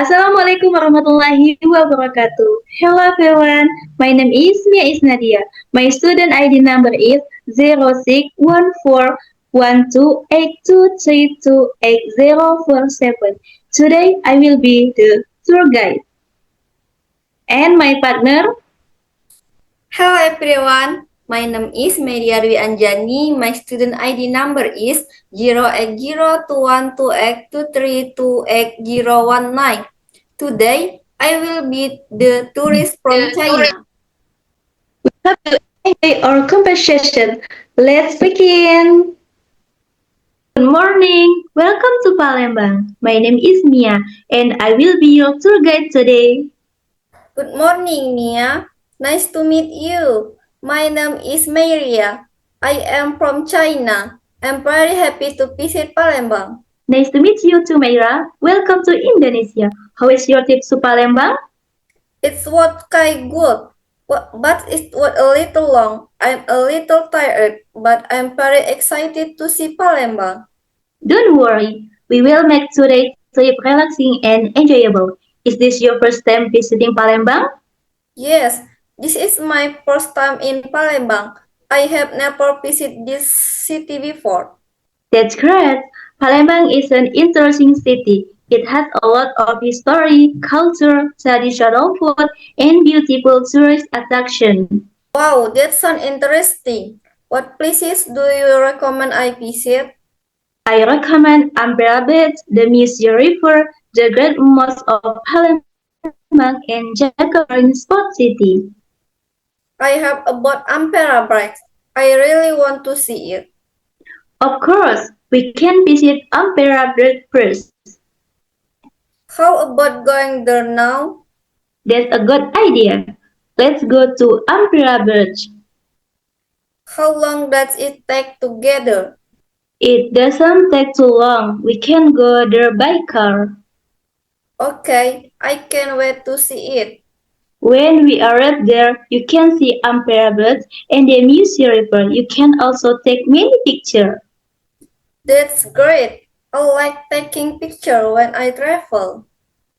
Assalamualaikum warahmatullahi wabarakatuh. Hello everyone, my name is Mia Isnadia. My student ID number is 06141282328047. Today I will be the tour guide. And my partner, Hello everyone, my name is Media Dwi Anjani. My student ID number is 0802128232819. Today, I will be the tourist from China. we have to enjoy our conversation. Let's begin. Good morning, welcome to Palembang. My name is Mia and I will be your tour guide today. Good morning, Mia. Nice to meet you. My name is Maria. I am from China. I'm very happy to visit Palembang. Nice to meet you too, Meira. Welcome to Indonesia. How is your trip to Palembang? It's what kind good, but it's what a little long. I'm a little tired, but I'm very excited to see Palembang. Don't worry, we will make today's trip relaxing and enjoyable. Is this your first time visiting Palembang? Yes, this is my first time in Palembang. I have never visited this city before. That's great. Palembang is an interesting city. It has a lot of history, culture, traditional food, and beautiful tourist attractions. Wow, that sounds interesting. What places do you recommend I visit? I recommend Ampera Beach, the Museum River, the Great Mosque of Palembang, and Jakarta Marine Sport City. I have about Ampera Bridge. I really want to see it. Of course, we can visit Ampera Beach first. How about going there now? That's a good idea. Let's go to Ampera Beach. How long does it take to get there? It doesn't take too long. We can go there by car. Okay, I can't wait to see it. When we arrive there, you can see Ampera Beach and the Museum River. You can also take many pictures. That's great. I like taking pictures when I travel.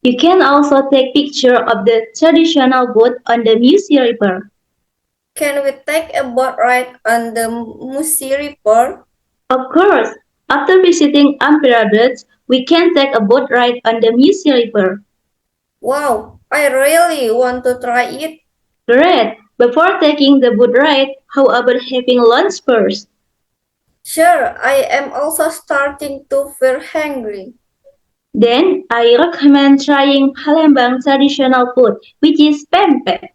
You can also take picture of the traditional boat on the Musi River. Can we take a boat ride on the Musi River? Of course, after visiting Ampera Beach, we can take a boat ride on the Musi River. Wow, I really want to try it. Great! Before taking the boat ride, how about having lunch first? Sure, I am also starting to feel hungry. Then, I recommend trying Palembang traditional food, which is pempek.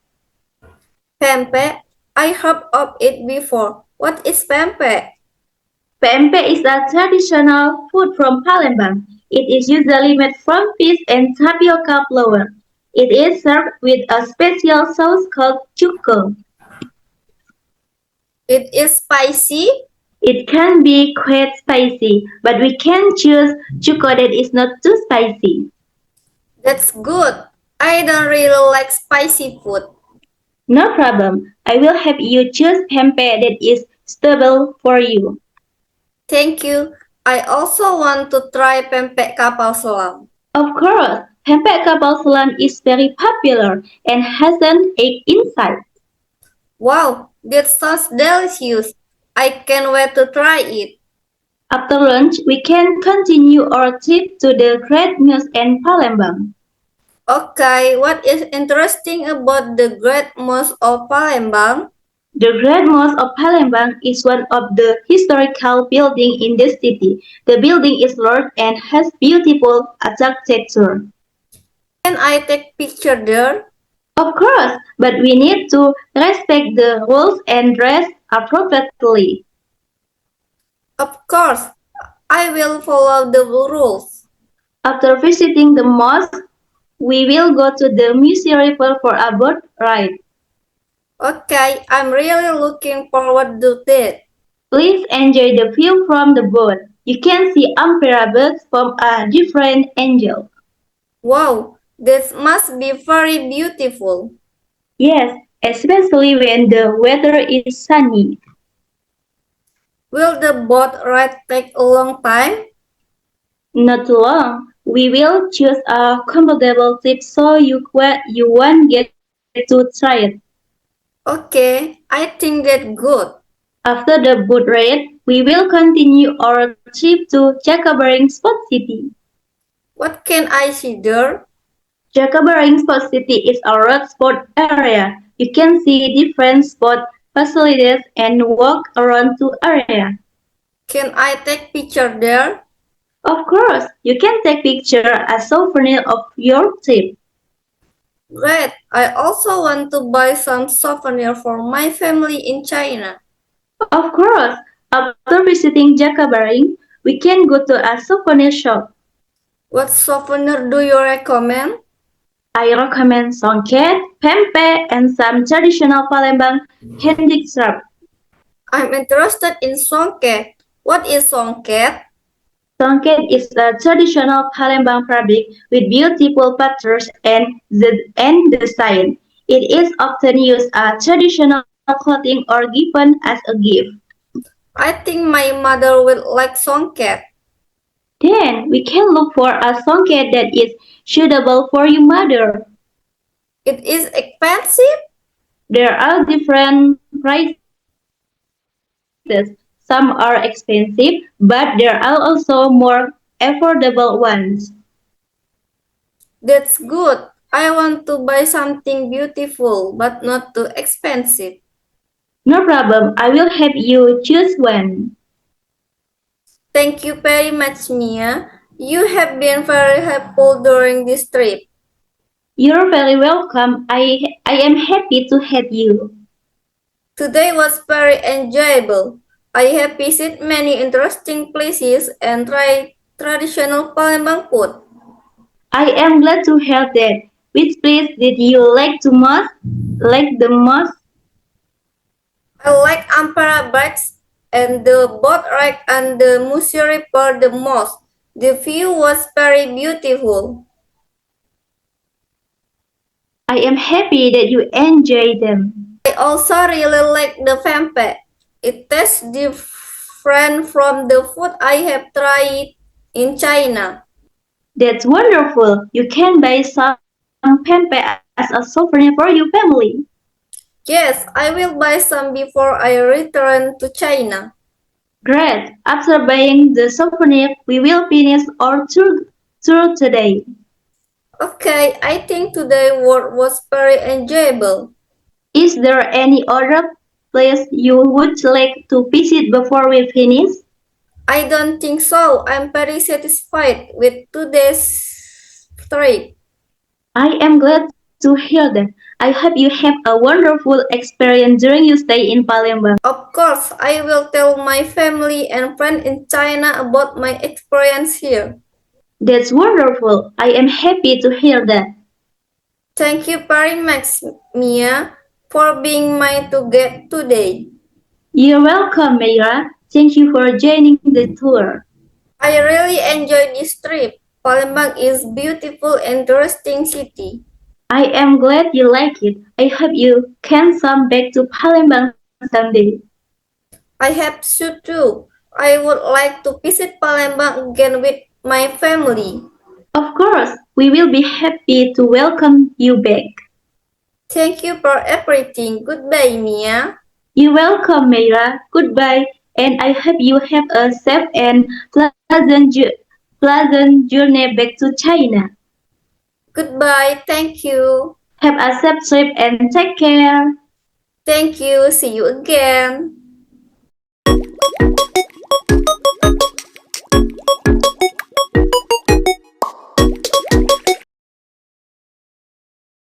Pempek? I heard of it before. What is pempek? Pempek is a traditional food from Palembang. It is usually made from fish and tapioca flour. It is served with a special sauce called cuko. It is spicy? It can be quite spicy, but we can choose cuko that is not too spicy. That's good. I don't really like spicy food. No problem. I will help you choose pempek that is suitable for you. Thank you. I also want to try pempek kapal selam. Of course, pempek kapal selam is very popular and has an egg inside. Wow, that sounds delicious. I can't wait to try it. After lunch, we can continue our trip to the Great Mosque in Palembang. Okay, what is interesting about the Great Mosque of Palembang? The Great Mosque of Palembang is one of the historical buildings in the city. The building is large and has beautiful architecture. Can I take picture there? Of course, but we need to respect the rules and dress appropriately. Of course, I will follow the rules. After visiting the mosque, we will go to the Musi River for a boat ride. Okay, I'm really looking forward to that. Please enjoy the view from the boat. You can see Ampera Beach from a different angle. Wow, this must be very beautiful. Yes, especially when the weather is sunny. Will the boat ride take a long time? Not too long. We will choose a comfortable seat so you won't get too tired. Okay, I think that's good. After the boat ride, we will continue our trip to Jakabaring Sport City. What can I see there? Jakabaring Sport City is a road sport area. You can see different sport facilities and walk around the area. Can I take picture there? Of course, you can take picture as souvenir of your trip. Great, I also want to buy some souvenir for my family in China. Of course, after visiting Jakabaring, we can go to a souvenir shop. What souvenir do you recommend? I recommend songket, pempek, and some traditional Palembang handicraft. I'm interested in songket. What is songket? Songket is a traditional Palembang fabric with beautiful patterns and design. It is often used as traditional clothing or given as a gift. I think my mother will like songket. Then we can look for a songket that is suitable for your mother. It is expensive? There are different prices. Some are expensive, but there are also more affordable ones. That's good. I want to buy something beautiful but not too expensive. No problem, I will help you choose one. Thank you very much, Mia. You have been very helpful during this trip. You're very welcome. I am happy to help you. Today was very enjoyable. I have visited many interesting places and tried traditional Palembang food. I am glad to hear that. Which place did you like to most? Like the most? I like Ampara Bikes and the boat ride and the Musiri River the most. The view was very beautiful. I am happy that you enjoy them. I also really like the pempek. It tastes different from the food I have tried in China. That's wonderful. You can buy some pempek as a souvenir for your family. Yes, I will buy some before I return to China. Great. After buying the souvenir, we will finish our tour today. Okay, I think today work was very enjoyable. Is there any other place you would like to visit before we finish? I don't think so. I'm very satisfied with today's trip. I am glad to hear that. I hope you have a wonderful experience during your stay in Palembang. Of course, I will tell my family and friends in China about my experience here. That's wonderful. I am happy to hear that. Thank you very much, Mia, for being my guide today. You're welcome, Meira. Thank you for joining the tour. I really enjoyed this trip. Palembang is beautiful and interesting city. I am glad you like it. I hope you can come back to Palembang someday. I hope so too. I would like to visit Palembang again with my family. Of course, we will be happy to welcome you back. Thank you for everything. Goodbye, Mia. You're welcome, Meira. Goodbye, and I hope you have a safe and pleasant journey back to China. Goodbye. Thank you. Have a safe trip and take care. Thank you. See you again.